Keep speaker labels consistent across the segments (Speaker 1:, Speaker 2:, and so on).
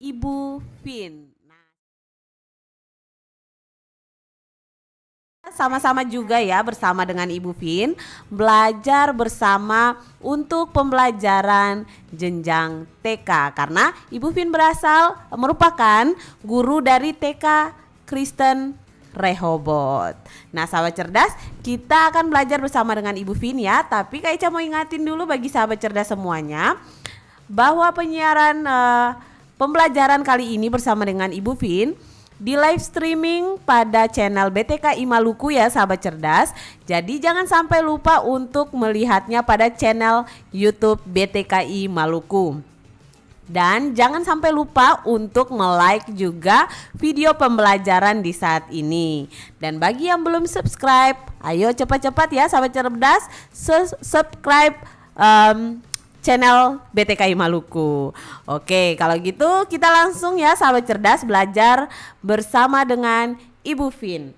Speaker 1: Ibu Vin. Sama-sama juga ya bersama dengan Ibu Vin belajar bersama untuk pembelajaran jenjang TK karena Ibu Vin merupakan guru dari TK Kristen Rehobot. Nah, sahabat cerdas, kita akan belajar bersama dengan Ibu Vin ya. Tapi Kak Ica mau ingatin dulu bagi sahabat cerdas semuanya bahwa pembelajaran kali ini bersama dengan Ibu Vin di live streaming pada channel BTKI Maluku ya sahabat cerdas. Jadi jangan sampai lupa untuk melihatnya pada channel YouTube BTKI Maluku. Dan jangan sampai lupa untuk like juga video pembelajaran di saat ini. Dan bagi yang belum subscribe, ayo cepat-cepat ya sahabat cerdas, subscribe channel BTKI Maluku. Oke, kalau gitu kita langsung ya sahabat cerdas belajar bersama dengan Ibu Vin.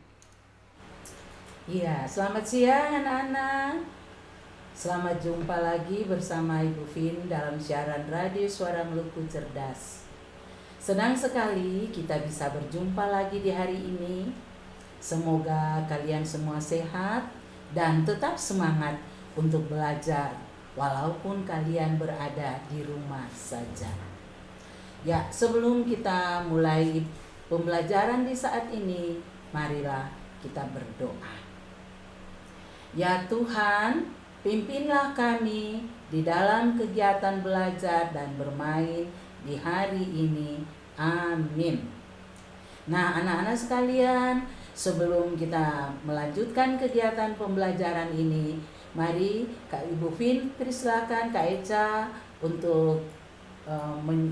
Speaker 2: Iya, selamat siang anak-anak. Selamat jumpa lagi bersama Ibu Vin dalam siaran radio Suara Maluku Cerdas. Senang sekali kita bisa berjumpa lagi di hari ini. Semoga kalian semua sehat dan tetap semangat untuk belajar walaupun kalian berada di rumah saja. Ya, sebelum kita mulai pembelajaran di saat ini, marilah kita berdoa. Ya Tuhan, pimpinlah kami di dalam kegiatan belajar dan bermain di hari ini. Amin. Nah, anak-anak sekalian, sebelum kita melanjutkan kegiatan pembelajaran ini, mari Kak Ibu Vin persilakan Kak Eca untuk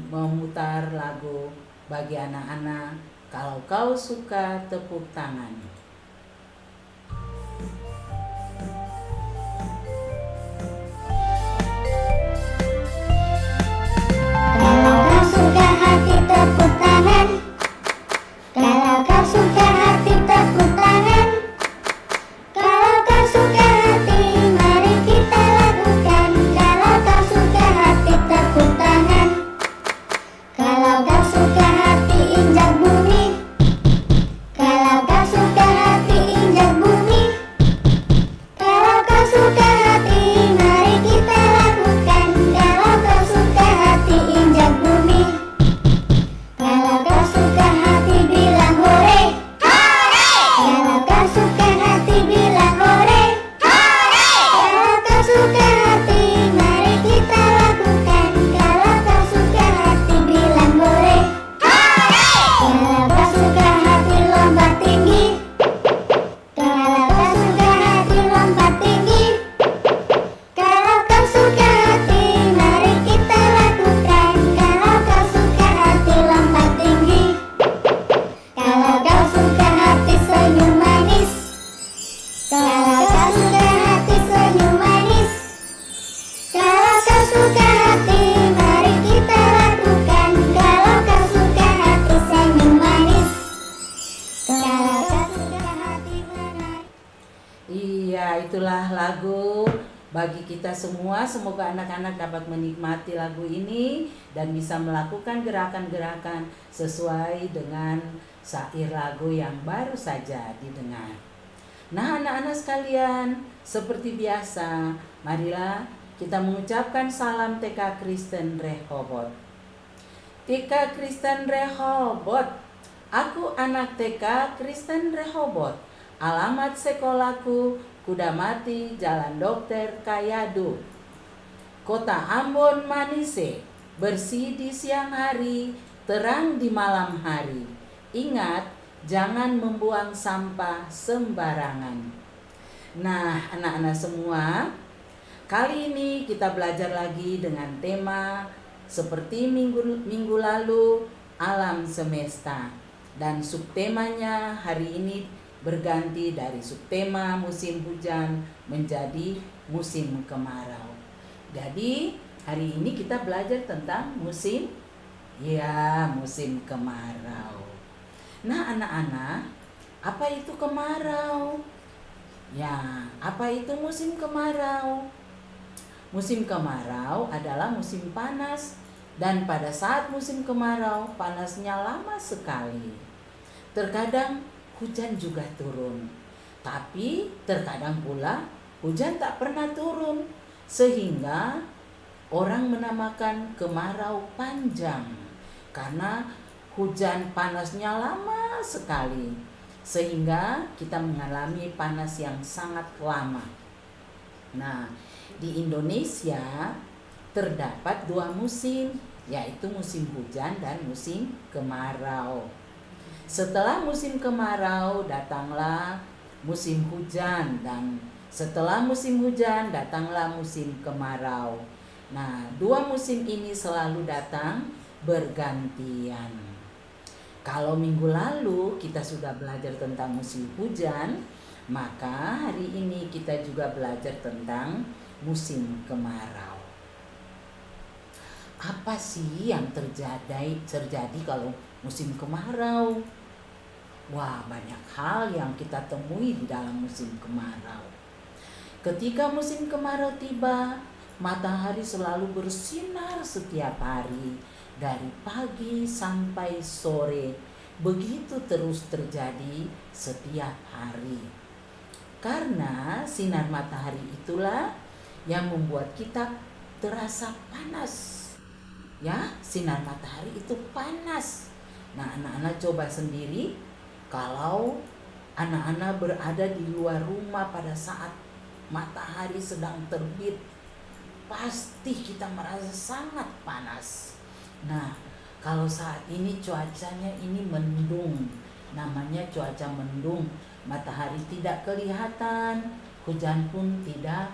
Speaker 2: memutar lagu bagi anak-anak. Kalau kau suka, tepuk tangan.
Speaker 3: Kalau kau suka hati tepuk tangan. Kalau kau suka hati tepuk tangan. Kalau kau suka hati mari kita lakukan. Kalau kau suka hati tepuk tangan. Kalau kau suka hati injak bumi. Kalau kau suka hati injak bumi. Kalau kau suka hati mari kita lakukan. Kalau kau suka hati injak bumi. Kalau kau suka hati bilang hore. Kalau kau suka hati bilang hore. Kalau kau suka hati mari kita lakukan. Kalau kau suka hati bilang hore. Kalau kau suka hati lompat tinggi. Kalau kau suka hati lompat tinggi. Kalau kau suka hati mari kita lakukan. Kalau kau suka hati lompat tinggi. Kalau kau suka hati senyum manis. Kalau kau suka hati senyum manis. Kalau kau suka hati mari kita lakukan. Kalau kau suka hati senyum manis. Kalau kau suka hati menarik.
Speaker 2: Iya, itulah lagu bagi kita semua. Semoga anak-anak dapat menikmati lagu ini dan bisa melakukan gerakan-gerakan sesuai dengan syair lagu yang baru saja didengar. Nah, anak-anak sekalian, seperti biasa, marilah kita mengucapkan salam TK Kristen Rehobot. TK Kristen Rehobot, aku anak TK Kristen Rehobot. Alamat sekolahku Kudamati, Jalan Dokter Kayadu, Kota Ambon Manise. Bersih di siang hari, terang di malam hari. Ingat, jangan membuang sampah sembarangan. Nah, anak-anak semua, kali ini kita belajar lagi dengan tema seperti minggu lalu, alam semesta. Dan subtemanya hari ini berganti dari subtema musim hujan menjadi musim kemarau. Jadi hari ini kita belajar tentang musim kemarau. Nah, anak-anak, apa itu kemarau? Ya, apa itu musim kemarau? Musim kemarau adalah musim panas Dan pada saat musim kemarau, panasnya lama sekali. Terkadang hujan juga turun, tapi terkadang pula hujan tak pernah turun, sehingga orang menamakan kemarau panjang karena hujan panasnya lama sekali, sehingga kita mengalami panas yang sangat lama. Nah, di Indonesia terdapat 2 musim, yaitu musim hujan dan musim kemarau. Setelah musim kemarau datanglah musim hujan, dan setelah musim hujan datanglah musim kemarau. Nah, 2 musim ini selalu datang bergantian. Kalau minggu lalu kita sudah belajar tentang musim hujan, maka hari ini kita juga belajar tentang musim kemarau. Apa sih yang terjadi kalau musim kemarau? Wah, banyak hal yang kita temui di dalam musim kemarau. Ketika musim kemarau tiba, matahari selalu bersinar setiap hari, dari pagi sampai sore. Begitu terus terjadi setiap hari. Karena sinar matahari itulah yang membuat kita terasa panas. Ya, sinar matahari itu panas. Nah, anak-anak coba sendiri, kalau anak-anak berada di luar rumah pada saat matahari sedang terbit, pasti kita merasa sangat panas. Nah, kalau saat ini cuacanya ini mendung, namanya cuaca mendung, matahari tidak kelihatan, hujan pun tidak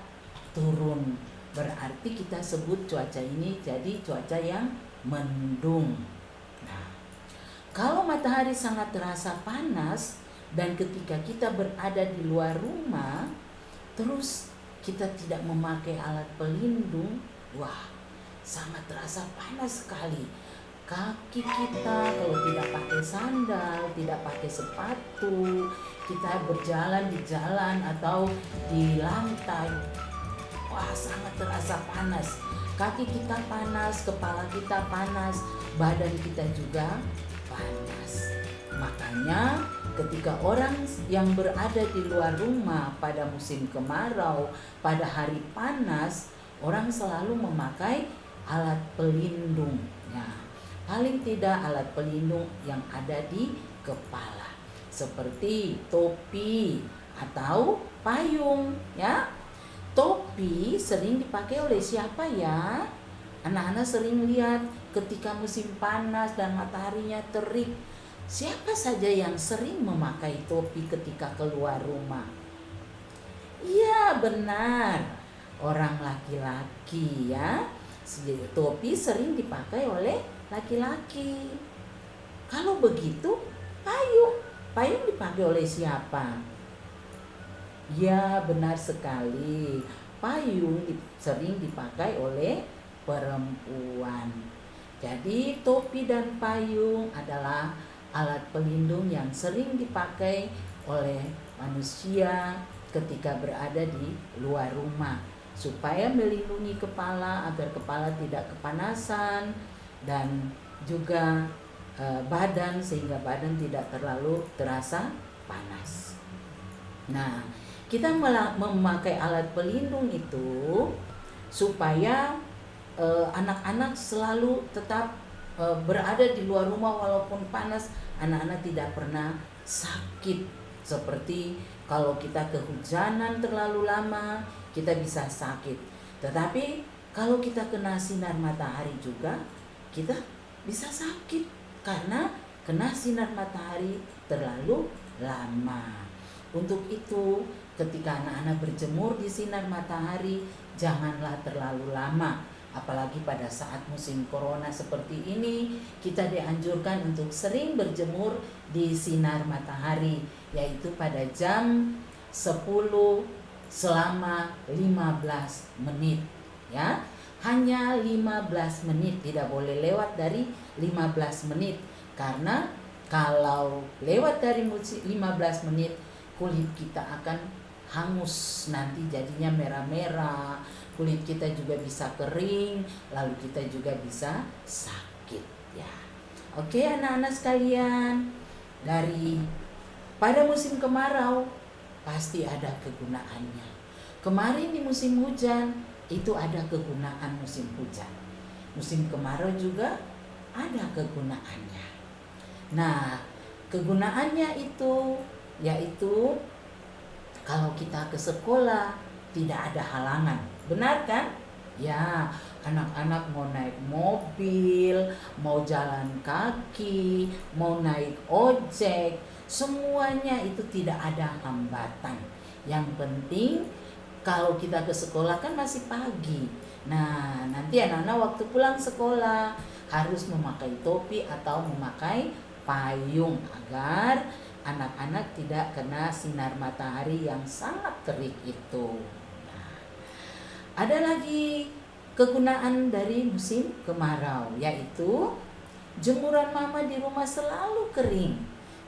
Speaker 2: turun. Berarti kita sebut cuaca ini jadi cuaca yang mendung. Nah, kalau matahari sangat terasa panas dan ketika kita berada di luar rumah, terus kita tidak memakai alat pelindung, wah, sangat terasa panas sekali. Kaki kita kalau tidak pakai sandal, tidak pakai sepatu, kita berjalan di jalan atau di lantai, wah, sangat terasa panas. Kaki kita panas, kepala kita panas, badan kita juga panas. Makanya ketika orang yang berada di luar rumah pada musim kemarau, pada hari panas, orang selalu memakai alat pelindung. Ya, paling tidak alat pelindung yang ada di kepala, seperti topi atau payung, ya. Topi sering dipakai oleh siapa ya? Anak-anak sering lihat ketika musim panas dan mataharinya terik, siapa saja yang sering memakai topi ketika keluar rumah? Iya, benar, orang laki-laki ya. Topi sering dipakai oleh laki-laki. Kalau begitu, payung dipakai oleh siapa? Ya, benar sekali. Payung sering dipakai oleh perempuan. Jadi topi dan payung adalah alat pelindung yang sering dipakai oleh manusia ketika berada di luar rumah, supaya melindungi kepala agar kepala tidak kepanasan, dan juga badan sehingga badan tidak terlalu terasa panas. Nah, kita memakai alat pelindung itu supaya anak-anak selalu tetap berada di luar rumah walaupun panas, anak-anak tidak pernah sakit. Seperti kalau kita kehujanan terlalu lama, kita bisa sakit. Tetapi kalau kita kena sinar matahari juga, kita bisa sakit karena kena sinar matahari terlalu lama. Untuk itu, ketika anak-anak berjemur di sinar matahari, janganlah terlalu lama. Apalagi pada saat musim corona seperti ini, kita dianjurkan untuk sering berjemur di sinar matahari, yaitu pada jam 10 selama 15 menit. Ya, hanya 15 menit, tidak boleh lewat dari 15 menit. Karena kalau lewat dari 15 menit, kulit kita akan hangus, nanti jadinya merah-merah, kulit kita juga bisa kering, lalu kita juga bisa sakit ya. Oke anak-anak sekalian, pada musim kemarau pasti ada kegunaannya. Kemarin di musim hujan itu ada kegunaan musim hujan. Musim kemarau juga ada kegunaannya. Nah, kegunaannya itu yaitu kalau kita ke sekolah tidak ada halangan. Benar kan? Ya, anak-anak mau naik mobil, mau jalan kaki, mau naik ojek, semuanya itu tidak ada hambatan. Yang penting kalau kita ke sekolah kan masih pagi. Nah, nanti anak-anak waktu pulang sekolah harus memakai topi atau memakai payung agar anak-anak tidak kena sinar matahari yang sangat terik itu. Nah, ada lagi kegunaan dari musim kemarau, yaitu jemuran mama di rumah selalu kering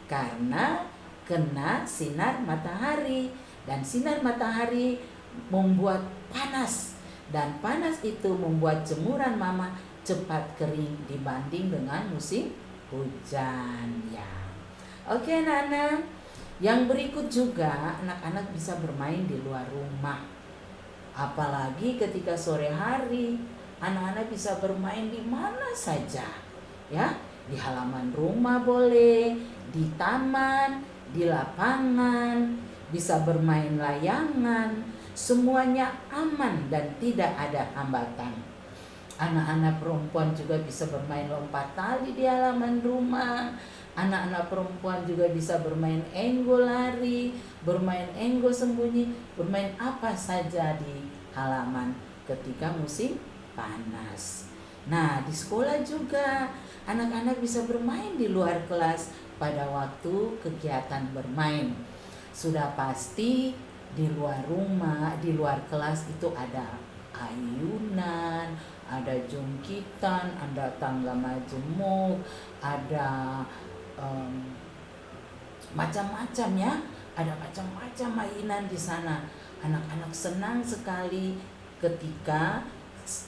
Speaker 2: karena kena sinar matahari, dan sinar matahari membuat panas, dan panas itu membuat jemuran mama cepat kering dibanding dengan musim hujan ya. Oke anak-anak, yang berikut juga anak-anak bisa bermain di luar rumah. Apalagi ketika sore hari, anak-anak bisa bermain di mana saja ya. Di halaman rumah boleh, di taman, di lapangan, bisa bermain layangan, semuanya aman dan tidak ada hambatan. Anak-anak perempuan juga bisa bermain lompat tali di halaman rumah. Anak-anak perempuan juga bisa bermain enggo lari, bermain enggo sembunyi, bermain apa saja di halaman ketika musim panas. Nah, di sekolah juga anak-anak bisa bermain di luar kelas pada waktu kegiatan bermain. Sudah pasti di luar rumah, di luar kelas itu ada ayunan, ada jungkitan, ada tangga majemuk, ada macam-macam ya, ada macam-macam mainan di sana. Anak-anak senang sekali ketika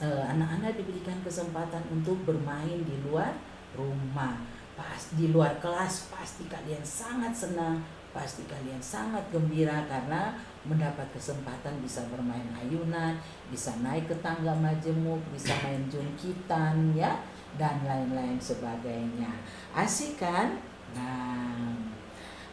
Speaker 2: anak-anak diberikan kesempatan untuk bermain di luar rumah. Pas di luar kelas pasti kalian sangat senang, pasti kalian sangat gembira karena mendapat kesempatan bisa bermain ayunan, bisa naik ke tangga majemuk, bisa main jungkitan ya, dan lain-lain sebagainya. Asik kan? Nah,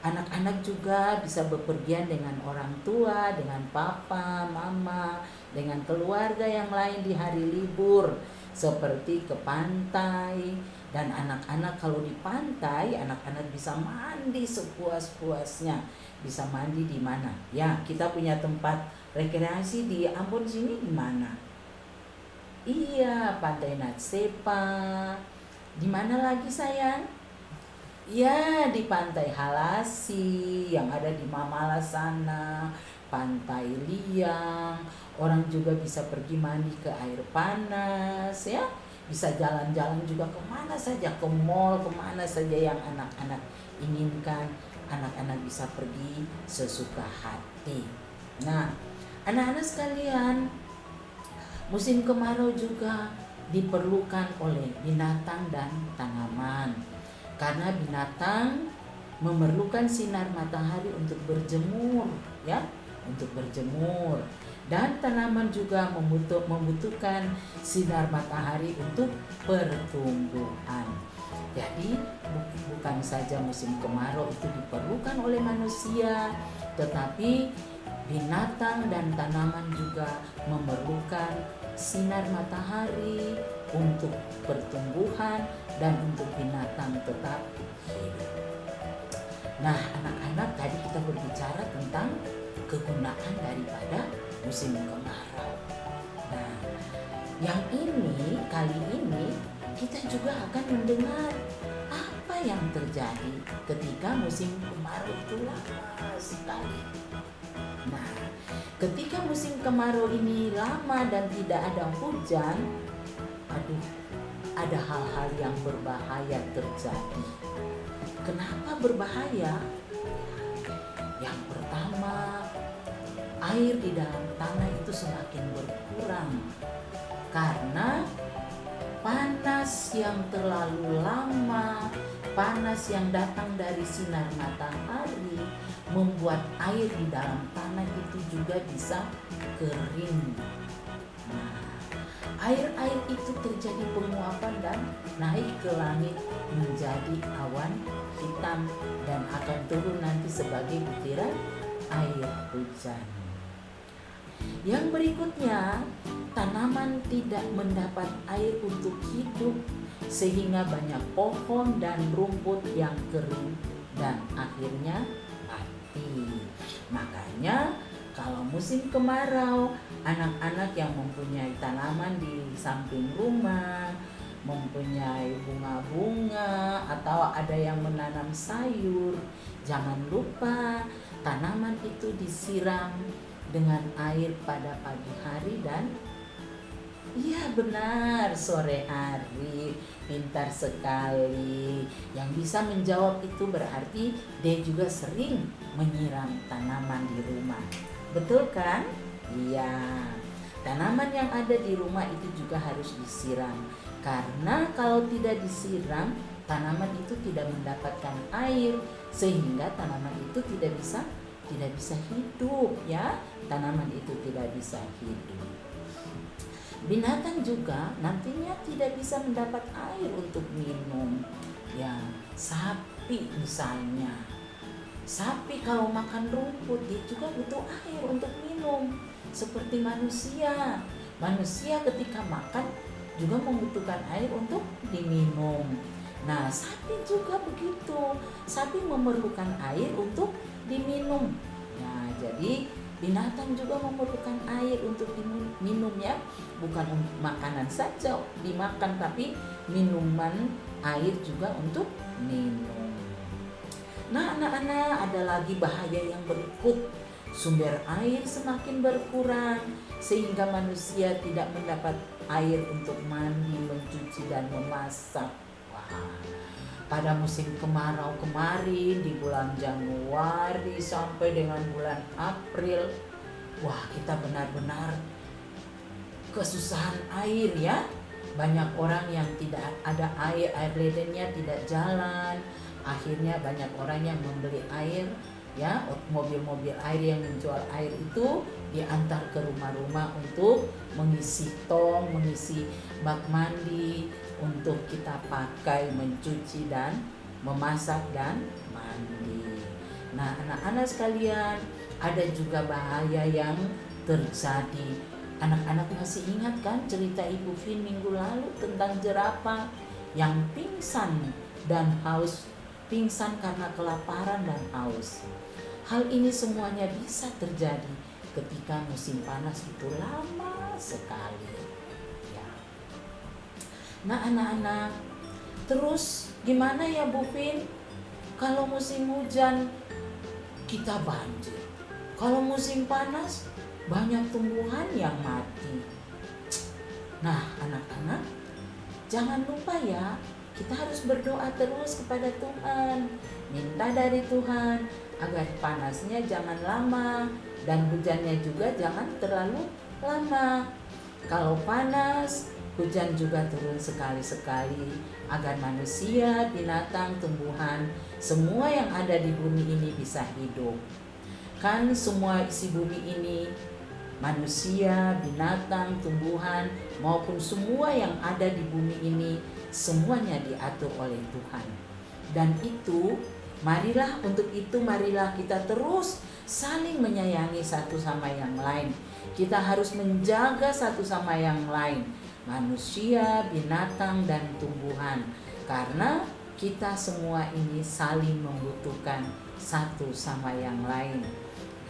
Speaker 2: anak-anak juga bisa bepergian dengan orang tua, dengan papa, mama, dengan keluarga yang lain di hari libur, seperti ke pantai. Dan anak-anak kalau di pantai, anak-anak bisa mandi sepuas-puasnya. Bisa mandi di mana? Ya, kita punya tempat rekreasi di Ambon sini di mana? Iya, Pantai Natsepa. Di mana lagi sayang? Ya, di Pantai Halasi yang ada di Mamala sana, Pantai Liang. Orang juga bisa pergi mandi ke air panas ya. Bisa jalan-jalan juga kemana saja, ke mall, kemana saja yang anak-anak inginkan. Anak-anak bisa pergi sesuka hati. Nah, anak-anak sekalian, musim kemarau juga diperlukan oleh binatang dan tanaman. Karena binatang memerlukan sinar matahari untuk berjemur ya, untuk berjemur. Dan tanaman juga membutuhkan sinar matahari untuk pertumbuhan. Jadi bukan saja musim kemarau itu diperlukan oleh manusia, tetapi binatang dan tanaman juga memerlukan sinar matahari untuk pertumbuhan dan untuk binatang tetap hidup. Nah, anak-anak, tadi kita berbicara tentang kegunaan daripada musim kemarau. Nah, kali ini kita juga akan mendengar apa yang terjadi ketika musim kemarau itu lama sekali. Nah, ketika musim kemarau ini lama dan tidak ada hujan, ada hal-hal yang berbahaya terjadi. Kenapa berbahaya? Yang pertama, air di dalam tanah itu itu semakin berkurang karena panas yang terlalu lama, panas yang datang dari sinar matahari membuat air di dalam tanah itu juga bisa kering. Nah, air-air itu terjadi penguapan dan naik ke langit menjadi awan hitam dan akan turun nanti sebagai butiran air hujan. Yang berikutnya, tanaman tidak mendapat air untuk hidup sehingga banyak pohon dan rumput yang kering dan akhirnya mati. Makanya kalau musim kemarau, anak-anak yang mempunyai tanaman di samping rumah, mempunyai bunga-bunga atau ada yang menanam sayur, jangan lupa tanaman itu disiram dengan air pada pagi hari dan iya benar sore hari. Pintar sekali. Yang bisa menjawab itu berarti dia juga sering menyiram tanaman di rumah. Betul kan? Iya. Tanaman yang ada di rumah itu juga harus disiram. Karena kalau tidak disiram, tanaman itu tidak mendapatkan air sehingga tanaman itu tidak bisa hidup ya. Tanaman itu tidak bisa hidup. Binatang juga nantinya tidak bisa mendapat air untuk minum. Ya, sapi misalnya. Sapi kalau makan rumput dia juga butuh air untuk minum. Seperti manusia. Manusia ketika makan juga membutuhkan air untuk diminum. Nah, sapi juga begitu. Sapi memerlukan air untuk diminum. Nah, jadi binatang juga memerlukan air untuk diminum ya, bukan untuk makanan saja dimakan tapi minuman air juga untuk minum. Nah anak-anak, ada lagi bahaya yang berikut. Sumber air semakin berkurang sehingga manusia tidak mendapat air untuk mandi, mencuci dan memasak. Wah. Pada musim kemarau kemarin di bulan Januari sampai dengan bulan April, wah kita benar-benar kesusahan air ya. Banyak orang yang tidak ada air ledennya tidak jalan. Akhirnya banyak orang yang membeli air ya, mobil-mobil air yang menjual air itu diantar ke rumah-rumah untuk mengisi tong, mengisi bak mandi untuk kita pakai mencuci dan memasak dan mandi. Nah, anak-anak sekalian, ada juga bahaya yang terjadi. Anak-anak masih ingat kan cerita Ibu Fin minggu lalu tentang jerapah yang pingsan dan haus, pingsan karena kelaparan dan haus. Hal ini semuanya bisa terjadi ketika musim panas itu lama sekali. Nah anak-anak, terus gimana ya Bu Fin? Kalau musim hujan kita banjir, kalau musim panas banyak tumbuhan yang mati. Nah anak-anak, jangan lupa ya, kita harus berdoa terus kepada Tuhan, minta dari Tuhan agar panasnya jangan lama dan hujannya juga jangan terlalu lama. Kalau panas, hujan juga turun sekali-sekali agar manusia, binatang, tumbuhan, semua yang ada di bumi ini bisa hidup. Kan semua isi bumi ini, manusia, binatang, tumbuhan, maupun semua yang ada di bumi ini, semuanya diatur oleh Tuhan. Dan itu, marilah kita terus saling menyayangi satu sama yang lain. Kita harus menjaga satu sama yang lain, manusia, binatang, dan tumbuhan, karena kita semua ini saling membutuhkan satu sama yang lain.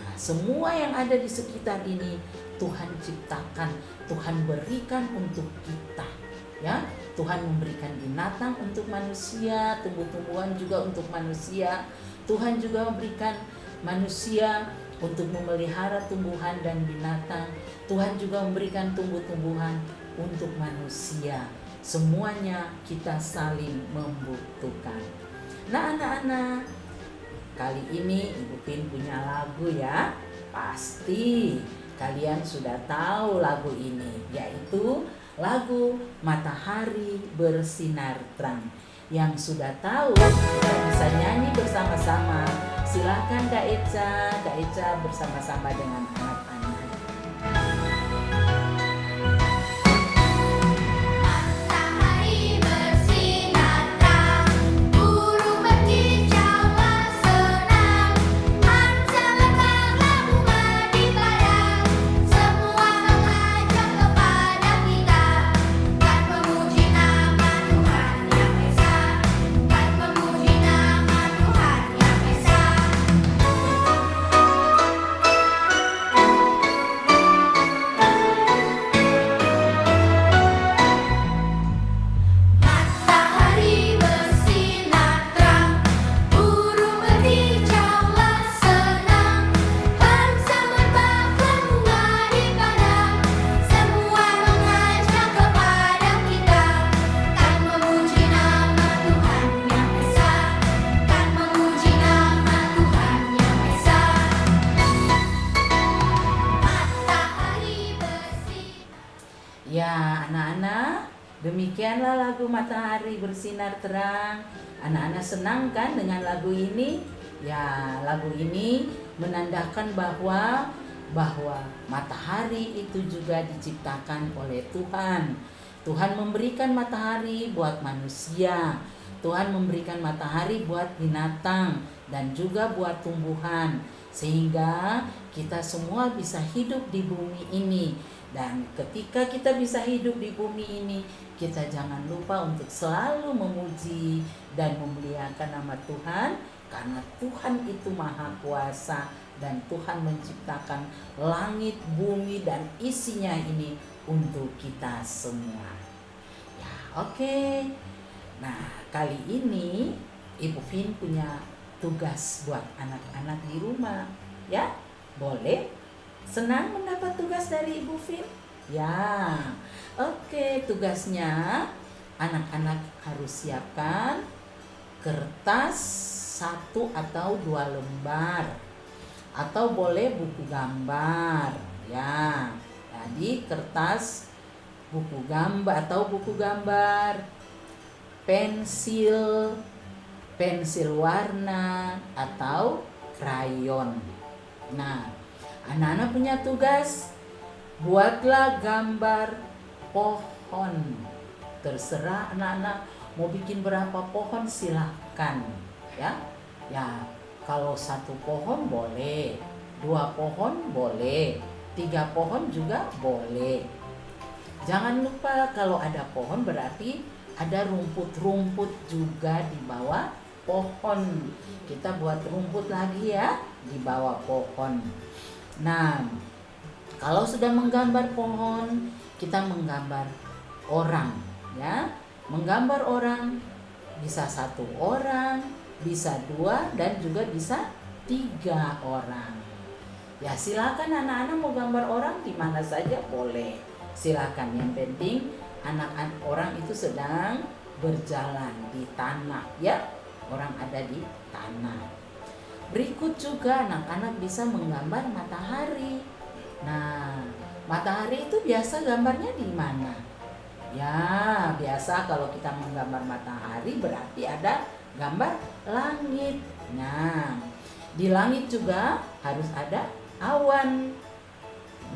Speaker 2: Nah, semua yang ada di sekitar ini Tuhan ciptakan, Tuhan berikan untuk kita, ya. Tuhan memberikan binatang untuk manusia, tumbuh-tumbuhan juga untuk manusia. Tuhan juga memberikan manusia untuk memelihara tumbuhan dan binatang. Tuhan juga memberikan tumbuh-tumbuhan untuk manusia. Semuanya kita saling membutuhkan. Nah anak-anak, kali ini Ibu Pin punya lagu ya. Pasti kalian sudah tahu lagu ini, yaitu lagu Matahari Bersinar Terang. Yang sudah tahu kita bisa nyanyi bersama-sama. Silakan Kak Eca bersama-sama dengan anak-anak.
Speaker 3: Matahari bersinar terang, burung berkicauan senang, angsa berbangla bunga di padang, semua mengajak kepada kita, kan memuji nama Tuhan Yang Esa, kan memuji nama Tuhan Yang Esa. Matahari bersinar terang, burung berkicauan senang, angsa berbangla bunga di padang, semua mengajak kepada kita, kan memuji nama Tuhan Yang Esa, kan memuji nama Tuhan Yang Esa. Matahari bersinar.
Speaker 2: Ya, anak-anak, demikianlah lagu Matahari Bersinar Terang. Anak-anak senang kan dengan lagu ini? Ya, lagu ini menandakan bahwa matahari itu juga diciptakan oleh Tuhan. Tuhan memberikan matahari buat manusia. Tuhan memberikan matahari buat binatang dan juga buat tumbuhan, sehingga kita semua bisa hidup di bumi ini. Dan ketika kita bisa hidup di bumi ini, kita jangan lupa untuk selalu memuji dan memuliakan nama Tuhan, karena Tuhan itu Maha Kuasa dan Tuhan menciptakan langit, bumi dan isinya ini untuk kita semua. Ya, oke. Nah, kali ini Ibu Vin punya tugas buat anak-anak di rumah. Ya, boleh? Senang mendapat tugas dari Ibu Vin? Ya, oke. Tugasnya anak-anak harus siapkan kertas 1 atau 2 lembar, atau boleh buku gambar. Ya, jadi kertas, buku gambar atau buku gambar, pensil warna atau krayon. Nah, anak-anak punya tugas, buatlah gambar pohon. Terserah anak-anak mau bikin berapa pohon silahkan. Ya, kalau 1 pohon boleh, 2 pohon boleh, 3 pohon juga boleh. Jangan lupa kalau ada pohon berarti ada rumput-rumput juga di bawah pohon. Kita buat rumput lagi ya di bawah pohon. Nah, kalau sudah menggambar pohon, kita menggambar orang, ya. Menggambar orang bisa 1 orang, bisa 2 dan juga bisa 3 orang. Ya, silakan anak-anak mau gambar orang di mana saja boleh. Silakan, yang penting anak-anak orang itu sedang berjalan di tanah, ya. Orang ada di tanah. Berikut juga anak-anak bisa menggambar matahari. Nah, matahari itu biasa gambarnya di mana? Ya, biasa kalau kita menggambar matahari berarti ada gambar langit. Nah, di langit juga harus ada awan.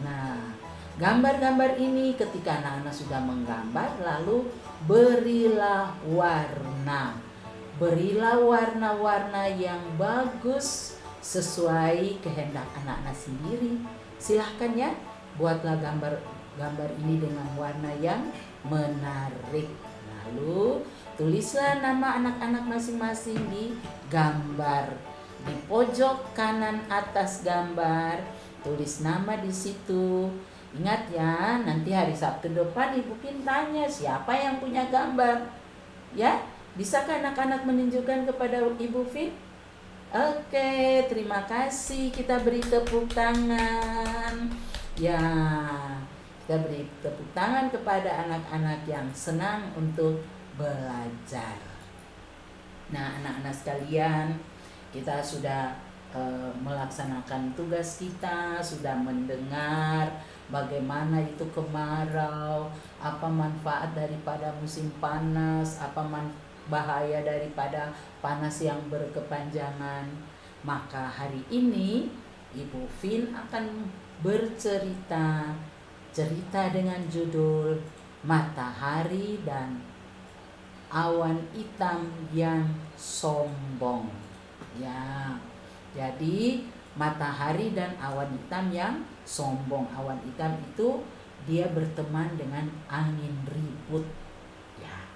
Speaker 2: Nah, gambar-gambar ini ketika anak-anak sudah menggambar, lalu berilah warna. Berilah warna-warna yang bagus sesuai kehendak anak-anak sendiri. Silahkan ya, buatlah gambar ini dengan warna yang menarik. Lalu tulislah nama anak-anak masing-masing di gambar. Di pojok kanan atas gambar, tulis nama di situ. Ingat ya, nanti hari Sabtu depan Ibu Vin tanya siapa yang punya gambar. Ya, bisakah anak-anak menunjukkan kepada Ibu Vin? Oke, terima kasih. Kita beri tepuk tangan. Ya, kita beri tepuk tangan kepada anak-anak yang senang untuk belajar. Nah, anak-anak sekalian, kita sudah melaksanakan tugas kita, sudah mendengar bagaimana itu kemarau, apa manfaat daripada musim panas, apa bahaya daripada panas yang berkepanjangan. Maka hari ini Ibu Fin akan bercerita dengan judul Matahari dan Awan Hitam yang Sombong. Ya, jadi matahari dan awan hitam yang sombong. Awan hitam itu dia berteman dengan angin ribut. Ya,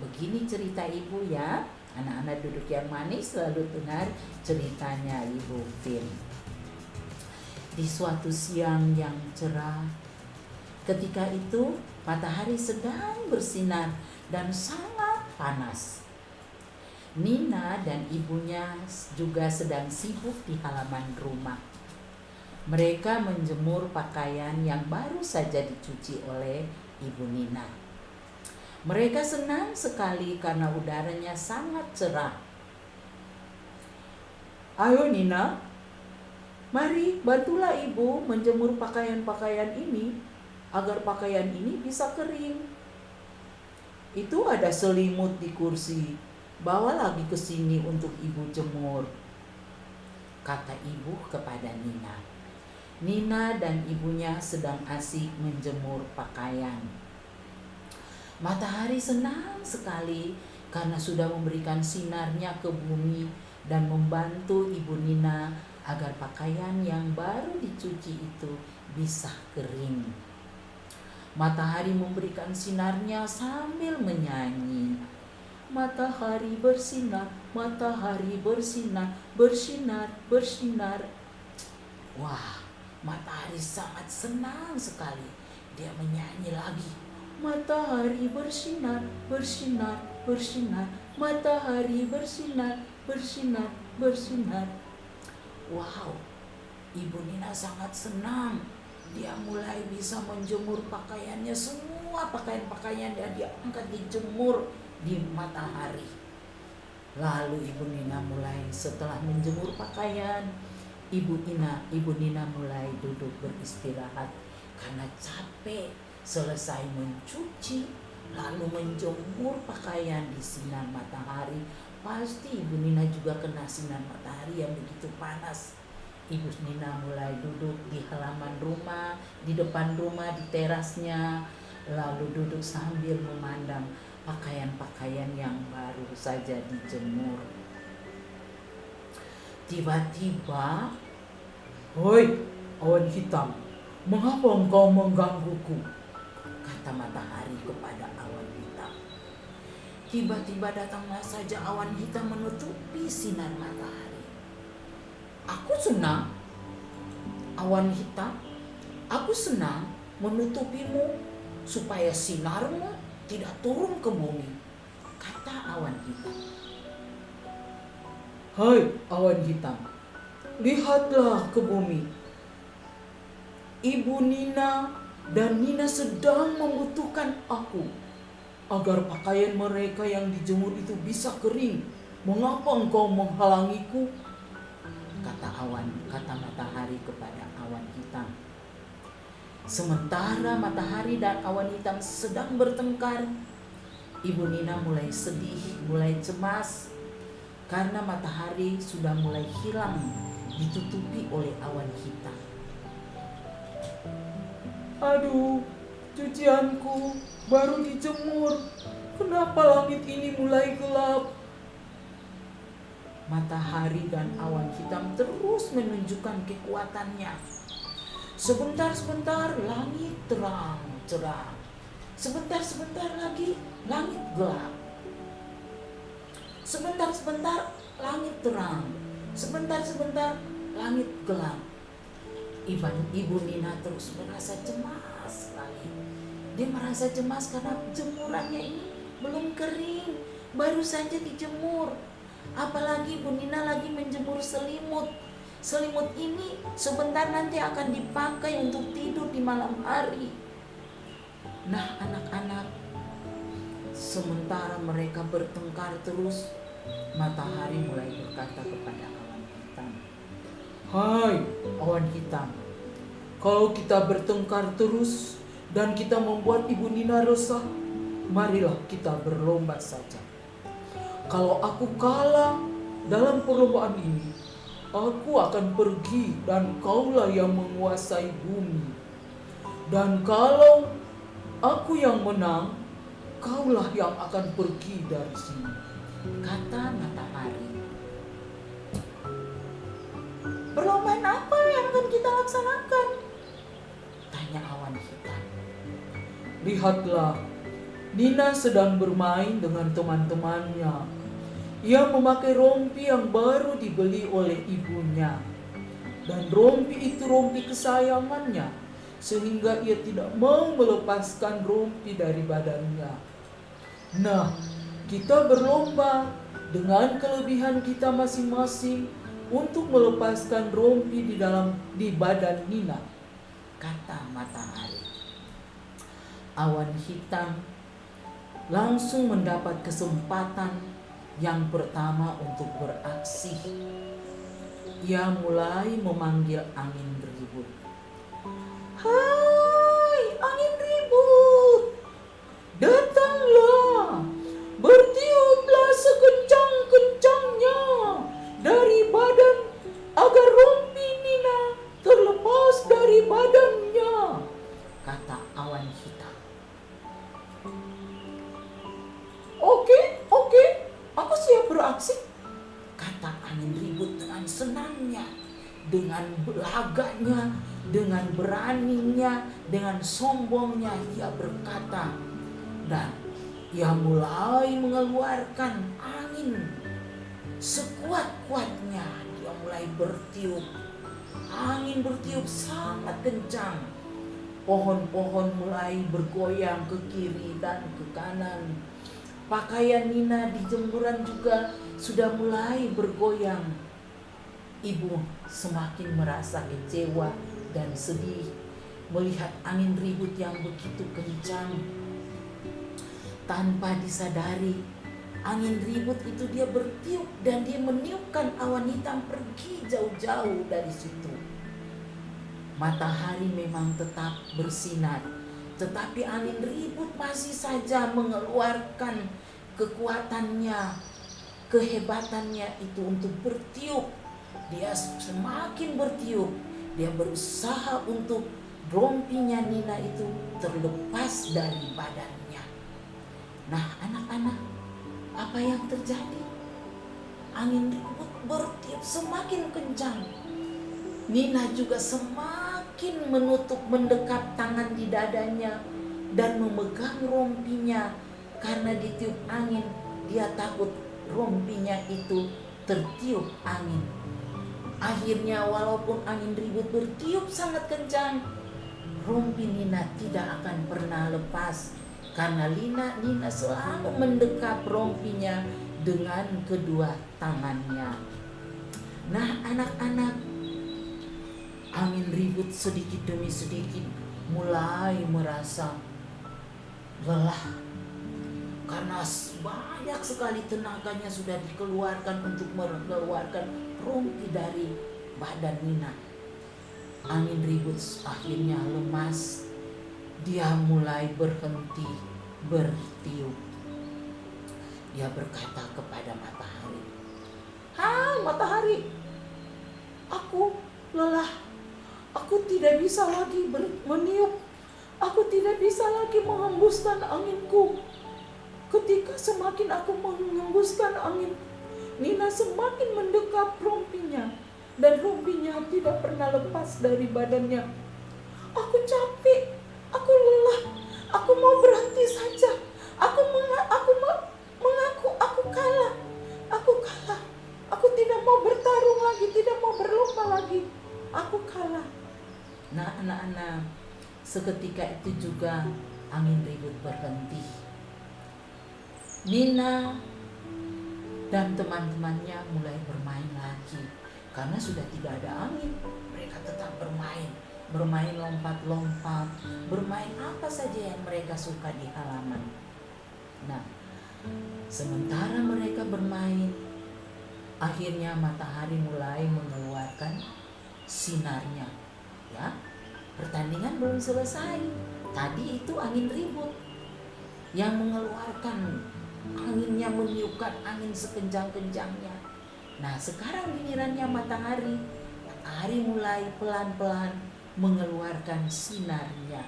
Speaker 2: begini cerita Ibu ya. Anak-anak duduk yang manis, selalu dengar ceritanya Ibu Fin. Di suatu siang yang cerah, ketika itu matahari sedang bersinar dan sangat panas. Nina dan ibunya juga sedang sibuk di halaman rumah. Mereka menjemur pakaian yang baru saja dicuci oleh Ibu Nina. Mereka senang sekali karena udaranya sangat cerah. Ayo Nina, mari bantulah ibu menjemur pakaian-pakaian ini agar pakaian ini bisa kering. Itu ada selimut di kursi, bawa lagi ke sini untuk ibu jemur, kata ibu kepada Nina. Nina dan ibunya sedang asik menjemur pakaian. Matahari senang sekali karena sudah memberikan sinarnya ke bumi dan membantu Ibu Nina agar pakaian yang baru dicuci itu bisa kering. Matahari memberikan sinarnya sambil menyanyi. Matahari bersinar, matahari bersinar, bersinar, bersinar. Wah, matahari sangat senang sekali. Dia menyanyi lagi. Matahari bersinar, bersinar, bersinar. Matahari bersinar, bersinar, bersinar. Wow, Ibu Nina sangat senang. Dia mulai bisa menjemur pakaiannya, semua pakaian-pakaian yang dia angkat dijemur di matahari. Lalu Ibu Nina mulai setelah menjemur pakaian, Ibu Nina mulai duduk beristirahat karena capek. Selesai mencuci lalu menjemur pakaian di sinar matahari, pasti Ibu Nina juga kena sinar matahari yang begitu panas. Ibu Nina mulai duduk di halaman rumah, di depan rumah, di terasnya, lalu duduk sambil memandang pakaian-pakaian yang baru saja dijemur. Tiba-tiba, "Hoi, awan hitam, mengapa engkau menggangguku?" kata matahari kepada awan hitam. Tiba-tiba datanglah saja awan hitam menutupi sinar matahari. "Aku senang, awan hitam, aku senang menutupimu supaya sinarmu tidak turun ke bumi," kata awan hitam. "Hai awan hitam, lihatlah ke bumi. Ibu Nina dan Nina sedang membutuhkan aku agar pakaian mereka yang dijemur itu bisa kering. Mengapa engkau menghalangiku?" kata matahari kepada awan hitam. Sementara matahari dan awan hitam sedang bertengkar, Ibu Nina mulai sedih, mulai cemas karena matahari sudah mulai hilang ditutupi oleh awan hitam. "Aduh, cucianku baru dijemur. Kenapa langit ini mulai gelap?" Matahari dan awan hitam terus menunjukkan kekuatannya. Sebentar-sebentar langit terang cerah. Sebentar-sebentar lagi langit gelap. Sebentar-sebentar langit terang. Sebentar-sebentar langit gelap. Ibu Nina terus merasa cemas sekali. Dia merasa cemas karena jemurannya ini belum kering, baru saja dijemur. Apalagi Ibu Nina lagi menjemur selimut. Selimut ini sebentar nanti akan dipakai untuk tidur di malam hari. Nah anak-anak, sementara mereka bertengkar terus, matahari mulai berkata kepada awan hitam, Hai awan hitam, kalau kita bertengkar terus dan kita membuat Ibu Nina resah, marilah kita berlomba saja. Kalau aku kalah dalam perlombaan ini, aku akan pergi dan kaulah yang menguasai bumi. Dan kalau aku yang menang, kaulah yang akan pergi dari sini, kata matahari. Perlombaan apa yang akan kita laksanakan? Tanya awan hitam. Lihatlah, Nina sedang bermain dengan teman-temannya. Ia memakai rompi yang baru dibeli oleh ibunya. Dan rompi itu rompi kesayangannya, sehingga ia tidak mau melepaskan rompi dari badannya. Nah, kita berlomba dengan kelebihan kita masing-masing untuk melepaskan rompi di badan Nina, kata matahari. Awan hitam langsung mendapat kesempatan yang pertama untuk beraksi. Ia mulai memanggil angin ribut. Hai angin ribut, datanglah, bertiuplah sekencang-kencangnya dari badan agar rompi Nina terlepas dari badannya, kata awan hitam. Oke, aku siap beraksi, kata angin ribut dengan senangnya, dengan belaganya, dengan beraninya, dengan sombongnya ia berkata, dan ia mulai mengeluarkan angin sekuat-kuatnya. Dia mulai bertiup. Angin bertiup sangat kencang. Pohon-pohon mulai bergoyang ke kiri dan ke kanan. Pakaian Nina di jemuran juga sudah mulai bergoyang. Ibu semakin merasa kecewa dan sedih melihat angin ribut yang begitu kencang. Tanpa disadari, angin ribut itu dia bertiup dan dia meniupkan awan hitam pergi jauh-jauh dari situ. Matahari memang tetap bersinar, tetapi angin ribut masih saja mengeluarkan kekuatannya, kehebatannya itu untuk bertiup. Dia semakin bertiup, dia berusaha untuk rompinya Nina itu terlepas dari badannya. Nah anak-anak, apa yang terjadi? Angin ribut bertiup semakin kencang. Nina juga semakin mendekat tangan di dadanya dan memegang rompinya. Karena ditiup angin, dia takut rompinya itu tertiup angin. Akhirnya walaupun angin ribut bertiup sangat kencang, rompi Nina tidak akan pernah lepas. Karena Nina selalu mendekap rompinya dengan kedua tangannya. Nah anak-anak, angin ribut sedikit demi sedikit mulai merasa lelah. Karena banyak sekali tenaganya sudah dikeluarkan untuk mengeluarkan rompi dari badan Nina. Angin ribut akhirnya lemas. Dia mulai berhenti bertiup. Dia berkata kepada matahari, "Hai matahari, aku lelah. Aku tidak bisa lagi meniup. Aku tidak bisa lagi menghembuskan anginku. Ketika semakin aku menghembuskan angin, Nina semakin mendekap rompinya. Dan rompinya tidak pernah lepas dari badannya. Aku capek. Aku lelah. Aku mau berhenti saja. Aku mengaku aku kalah. Aku kalah. Aku tidak mau bertarung lagi, tidak mau berlomba lagi. Aku kalah." Nah anak-anak, seketika itu juga angin ribut berhenti. Nina dan teman-temannya mulai bermain lagi. Karena sudah tidak ada angin, mereka tetap bermain lompat-lompat, bermain apa saja yang mereka suka di halaman. Nah, sementara mereka bermain, akhirnya matahari mulai mengeluarkan sinarnya. Ya, pertandingan belum selesai. Tadi itu angin ribut yang mengeluarkan anginnya, meniupkan angin sekencang-kencangnya. Nah, sekarang gilirannya matahari. Matahari mulai pelan-pelan mengeluarkan sinarnya.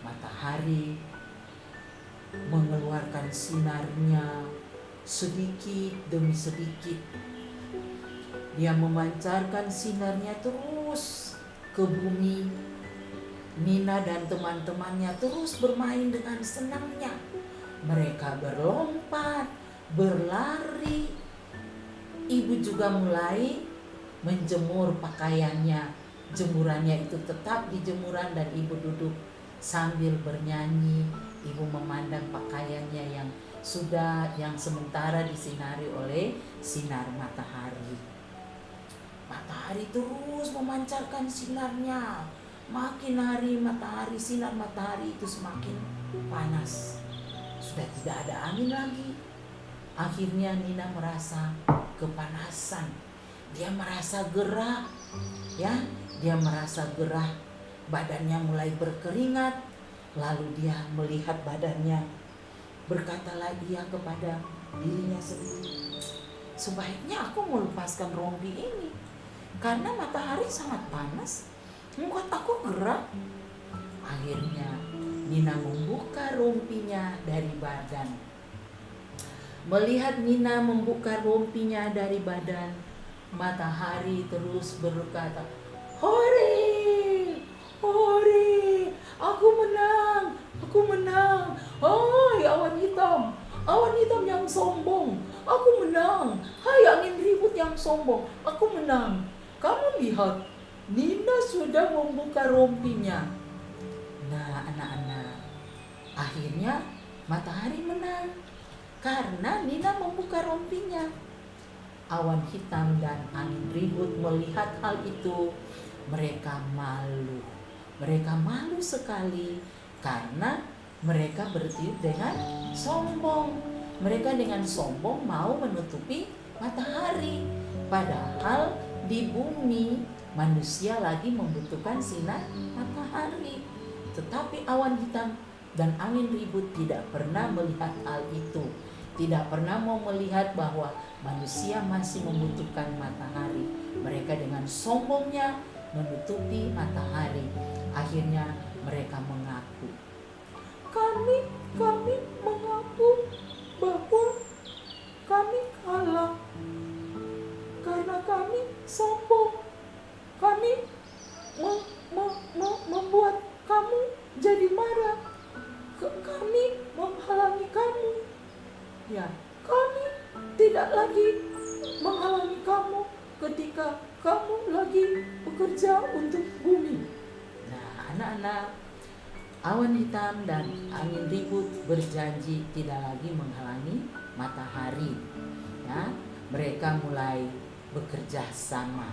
Speaker 2: Matahari mengeluarkan sinarnya sedikit demi sedikit. Dia memancarkan sinarnya terus ke bumi. Nina dan teman-temannya terus bermain dengan senangnya. Mereka berlompat, berlari. Ibu juga mulai menjemur pakaiannya. Jemurannya itu tetap di jemuran dan ibu duduk sambil bernyanyi. Ibu memandang pakaiannya yang sementara disinari oleh sinar matahari. Matahari terus memancarkan sinarnya. Makin hari sinar matahari itu semakin panas. Sudah tidak ada angin lagi. Akhirnya Nina merasa kepanasan. Dia merasa gerah. Ya, dia merasa gerah. Badannya mulai berkeringat. Lalu dia melihat badannya. Berkatalah ia kepada dirinya sendiri, sebaiknya aku melepaskan rompi ini, karena matahari sangat panas, membuat aku gerah. Akhirnya Nina membuka rompinya dari badan. Melihat Nina membuka rompinya dari badan, matahari terus berkata, "Hore, hore, aku menang, aku menang. Hai awan hitam yang sombong, aku menang. Hai angin ribut yang sombong, aku menang. Kamu lihat, Nina sudah membuka rompinya." Nah, anak-anak, akhirnya matahari menang karena Nina membuka rompinya. Awan hitam dan angin ribut melihat hal itu. Mereka malu. Mereka malu sekali karena mereka bertiup dengan sombong. Mereka dengan sombong mau menutupi matahari. Padahal di bumi manusia lagi membutuhkan sinar matahari. Tetapi awan hitam dan angin ribut tidak pernah melihat hal itu. Tidak pernah mau melihat bahwa manusia masih membutuhkan matahari. Mereka dengan sombongnya menutupi matahari. Akhirnya mereka mengaku. Kami mengaku bahwa kami kalah karena kami sombong. Kami membuat kamu jadi marah. Kami menghalangi kamu. Ya, kami tidak lagi menghalangi kamu ketika kamu lagi bekerja untuk bumi. Nah, anak-anak, awan hitam dan angin ribut berjanji tidak lagi menghalangi matahari. Ya, mereka mulai bekerja sama.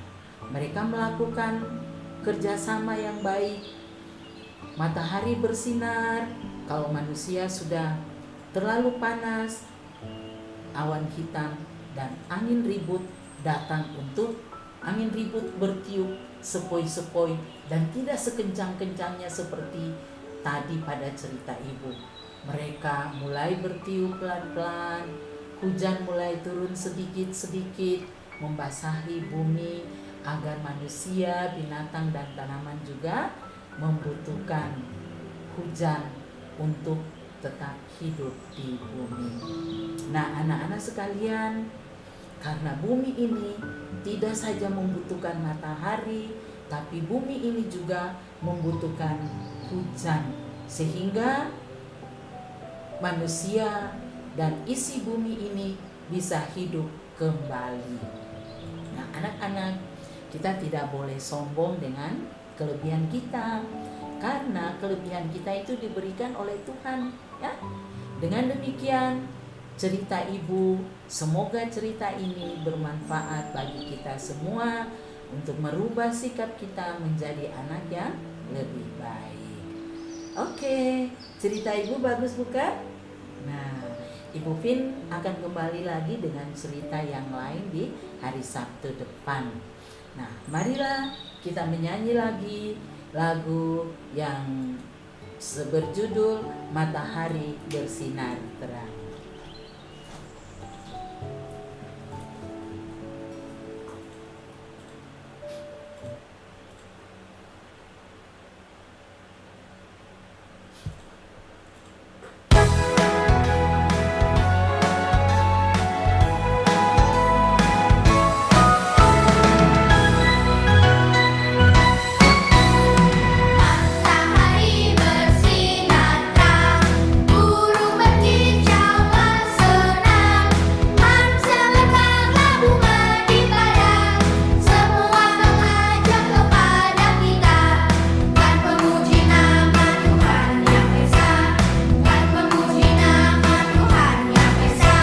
Speaker 2: Mereka melakukan kerjasama yang baik. Matahari bersinar. Kalau manusia sudah terlalu panas, awan hitam dan angin ribut datang untuk angin ribut bertiup sepoi-sepoi dan tidak sekencang-kencangnya seperti tadi pada cerita ibu. Mereka mulai bertiup pelan-pelan, hujan mulai turun sedikit-sedikit membasahi bumi agar manusia, binatang dan tanaman juga membutuhkan hujan untuk tetap hidup di bumi. Nah, anak-anak sekalian, karena bumi ini tidak saja membutuhkan matahari, tapi bumi ini juga membutuhkan hujan, sehingga manusia dan isi bumi ini bisa hidup kembali. Nah, anak-anak, kita tidak boleh sombong dengan kelebihan kita, karena kelebihan kita itu diberikan oleh Tuhan, ya. Dengan demikian, cerita ibu, semoga cerita ini bermanfaat bagi kita semua untuk merubah sikap kita menjadi anak yang lebih baik. Oke, cerita ibu bagus bukan? Nah, Ibu Vin akan kembali lagi dengan cerita yang lain di hari Sabtu depan. Nah, marilah kita menyanyi lagi lagu yang berjudul Matahari Bersinar Terang.
Speaker 3: Matahari bersinar terang, burung berkicauan senang, mangsa mekarlah bunga di padang, semua mengajak kepada kita, kan memuji nama Tuhan yang Esa, kan memuji nama Tuhan yang Esa.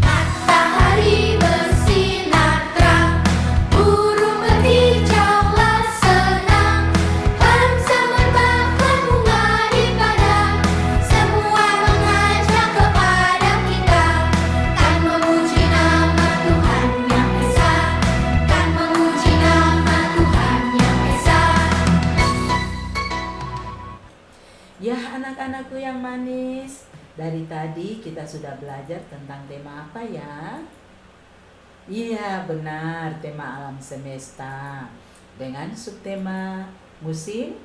Speaker 3: Matahari bersinar terang, burung berkicaulah senang, bangsa merbaklah bunga di padang, semua mengajak kepada kita, kan memuji nama Tuhan yang Esa, kan memuji nama Tuhan yang Esa.
Speaker 2: Ya, anak-anakku yang manis, dari tadi kita sudah belajar tentang tema apa ya? Iya, benar, tema alam semesta dengan subtema musim.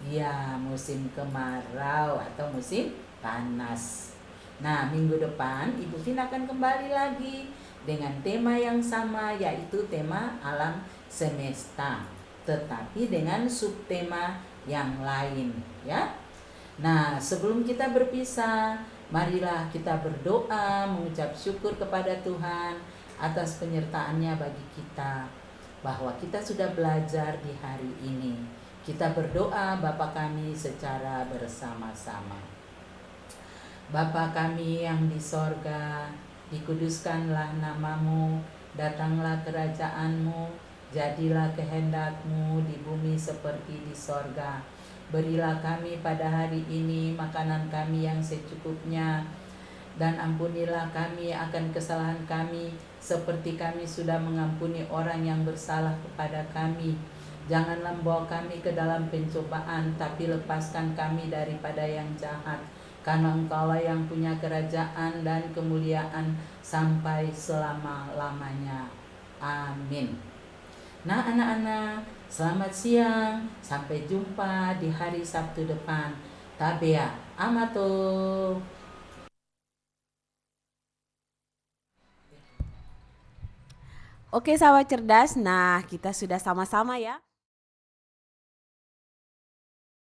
Speaker 2: Ya, musim kemarau atau musim panas. Nah, minggu depan Ibu Vin akan kembali lagi dengan tema yang sama, yaitu tema alam semesta, tetapi dengan subtema yang lain, ya. Nah, sebelum kita berpisah, marilah kita berdoa mengucap syukur kepada Tuhan atas penyertaannya bagi kita, bahwa kita sudah belajar di hari ini. Kita berdoa Bapa kami secara bersama-sama. Bapa kami yang di sorga, dikuduskanlah namamu, datanglah kerajaanmu, jadilah kehendakmu di bumi seperti di sorga. Berilah kami pada hari ini makanan kami yang secukupnya, dan ampunilah kami akan kesalahan kami, seperti kami sudah mengampuni orang yang bersalah kepada kami. Janganlah membawa kami ke dalam pencobaan, tapi lepaskan kami daripada yang jahat. Karena Engkaulah yang punya kerajaan dan kemuliaan sampai selama-lamanya. Amin. Nah, anak-anak, selamat siang. Sampai jumpa di hari Sabtu depan. Tabea amato.
Speaker 1: Oke sahabat cerdas, nah kita sudah sama-sama ya